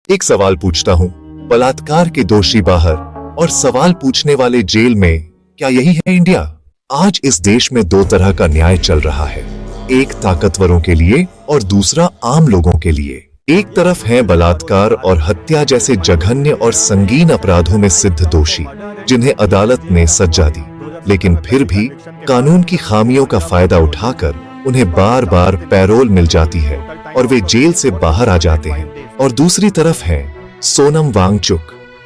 एक सवाल पूछता हूँ, बलात्कार के दोषी बाहर और सवाल पूछने वाले जेल में, क्या यही है इंडिया? आज इस देश में दो तरह का न्याय चल रहा है, एक ताकतवरों के लिए और दूसरा आम लोगों के लिए। एक तरफ है बलात्कार और हत्या जैसे जघन्य और संगीन अपराधों में सिद्ध दोषी, जिन्हें अदालत ने सजा दी, लेकिन फिर भी कानून की खामियों का फायदा उठाकर उन्हें बार बार पैरोल मिल जाती है और वे जेल से बाहर आ जाते हैं। और दूसरी तरफ है सोनम वांगचुक,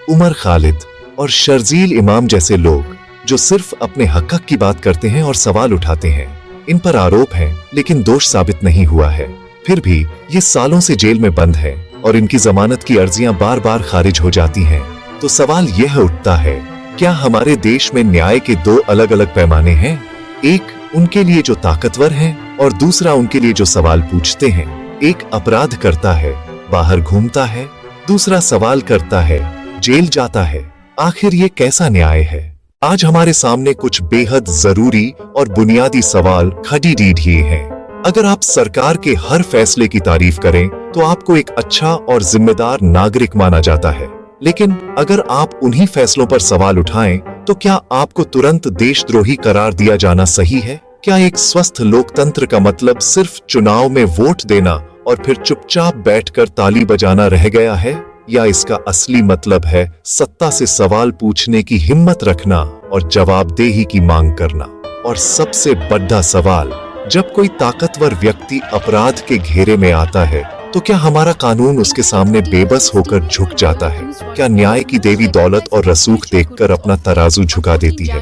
उमर खालिद और शर्जील इमाम जैसे लोग, जो सिर्फ अपने हक की बात करते हैं और सवाल उठाते हैं। इन पर आरोप है लेकिन दोष साबित नहीं हुआ है, फिर भी ये सालों से जेल में बंद है और इनकी जमानत की अर्जियां बार बार खारिज हो जाती हैं। तो सवाल यह उठता है, क्या हमारे देश में न्याय के दो अलग अलग पैमाने हैं? एक उनके लिए जो ताकतवर हैं और दूसरा उनके लिए जो सवाल पूछते हैं। एक अपराध करता है, बाहर घूमता है, दूसरा सवाल करता है, जेल जाता है। आखिर ये कैसा न्याय है? आज हमारे सामने कुछ बेहद जरूरी और बुनियादी सवाल खड़ी दिए हैं। अगर आप सरकार के हर फैसले की तारीफ करें तो आपको एक अच्छा और जिम्मेदार नागरिक माना जाता है, लेकिन अगर आप उन्हीं फैसलों पर सवाल उठाएं तो क्या आपको तुरंत देशद्रोही करार दिया जाना सही है? क्या एक स्वस्थ लोकतंत्र का मतलब सिर्फ चुनाव में वोट देना और फिर चुपचाप बैठकर ताली बजाना रह गया है, या इसका असली मतलब है सत्ता से सवाल पूछने की हिम्मत रखना और जवाबदेही की मांग करना? और सबसे बड़ा सवाल, जब कोई ताकतवर व्यक्ति अपराध के घेरे में आता है तो क्या हमारा कानून उसके सामने बेबस होकर झुक जाता है? क्या न्याय की देवी दौलत और रसूख देखकर अपना तराजू झुका देती है?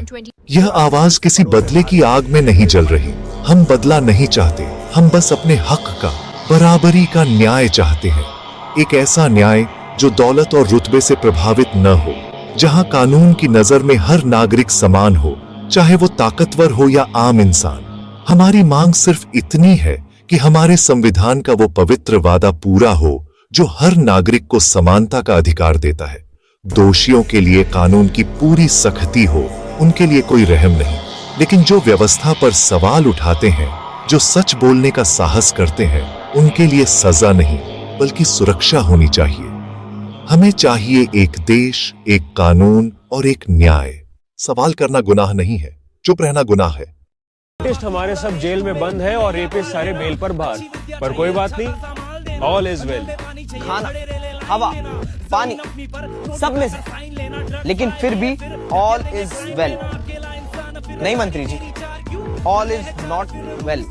यह आवाज किसी बदले की आग में नहीं जल रही। हम बदला नहीं चाहते, हम बस अपने हक का, बराबरी का न्याय चाहते हैं। एक ऐसा न्याय जो दौलत और रुतबे से प्रभावित न हो, जहां कानून की नजर में हर नागरिक समान हो, चाहे वो ताकतवर हो या आम इंसान। हमारी मांग सिर्फ इतनी है कि हमारे संविधान का वो पवित्र वादा पूरा हो जो हर नागरिक को समानता का अधिकार देता है। दोषियों के लिए कानून की पूरी सख्ती हो, उनके लिए कोई रहम नहीं, लेकिन जो व्यवस्था पर सवाल उठाते हैं, जो सच बोलने का साहस करते हैं, उनके लिए सजा नहीं बल्कि सुरक्षा होनी चाहिए। हमें चाहिए एक देश, एक कानून और एक न्याय। सवाल करना गुनाह नहीं है, चुप रहना गुनाह है। रेपिस्ट हमारे सब जेल में बंद है और रेपिस्ट सारे बेल पर बाहर, पर कोई बात नहीं, ऑल इज वेल। खाना, हवा, पानी, सब में से, लेकिन फिर भी ऑल इज वेल नहीं मंत्री जी, ऑल इज नॉट वेल।